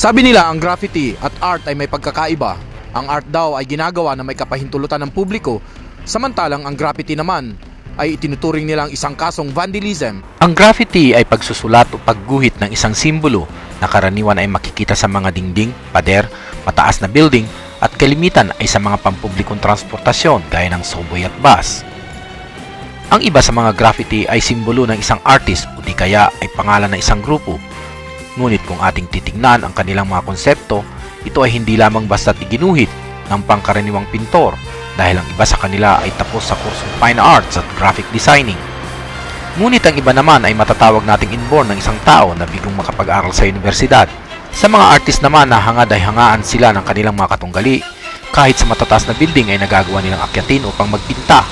Sabi nila ang graffiti at art ay may pagkakaiba. Ang art daw ay ginagawa na may kapahintulutan ng publiko, samantalang ang graffiti naman ay itinuturing nilang isang kasong vandalism. Ang graffiti ay pagsusulat o pagguhit ng isang simbolo na karaniwan ay makikita sa mga dingding, pader, mataas na building at kalimitan ay sa mga pampublikong transportasyon gaya ng subway at bus. Ang iba sa mga graffiti ay simbolo ng isang artist o di kaya ay pangalan ng isang grupo. Ngunit kung ating titignan ang kanilang mga konsepto, ito ay hindi lamang basta't iginuhit ng pangkaraniwang pintor dahil ang iba sa kanila ay tapos sa kursong fine arts at graphic designing. Ngunit ang iba naman ay matatawag nating inborn ng isang tao na bigong makapag-aral sa universidad. Sa mga artist naman na hangad ay hangaan sila ng kanilang mga katunggali, kahit sa matataas na building ay nagagawa nilang akyatin upang magpinta.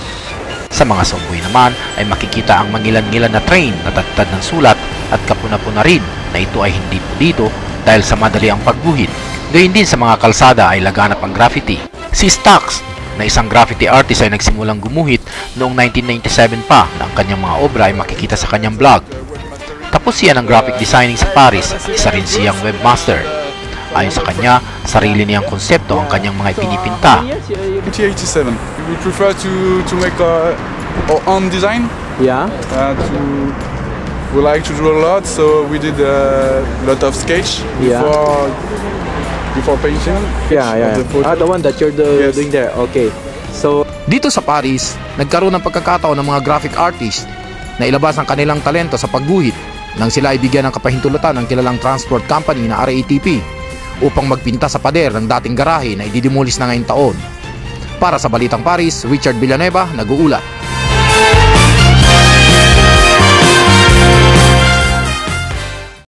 Sa mga subway naman ay makikita ang mangilan-ngilan na train na tatad ng sulat at kapuna-puna rin na ito ay hindi pulido dahil sa madali ang pagguhit. Gayun din sa mga kalsada ay laganap ang graffiti. Si Stax na isang graffiti artist ay nagsimulang gumuhit noong 1997 pa na ang kanyang mga obra ay makikita sa kanyang blog. Tapos siya ng graphic designing sa Paris at isa rin siyang webmaster. Ayon sa kanya, sarili niyang konsepto ang kanyang mga ipinipinta. 1987, we prefer to make our own design. Yeah. We like to draw a lot, so we did a lot of sketch before painting. Yeah. The one that you're doing there. Okay. So dito sa Paris, nagkaroon ng pagkakataon ng mga graphic artist na ilabas ang kanilang talento sa pagguhit nang sila ay bigyan ng kapahintulutan ng kilalang transport company na RATP upang magpinta sa pader ng dating garahe na ididemolis na ngayong taon. Para sa Balitang Paris, Richard Villanueva, nag-uulat.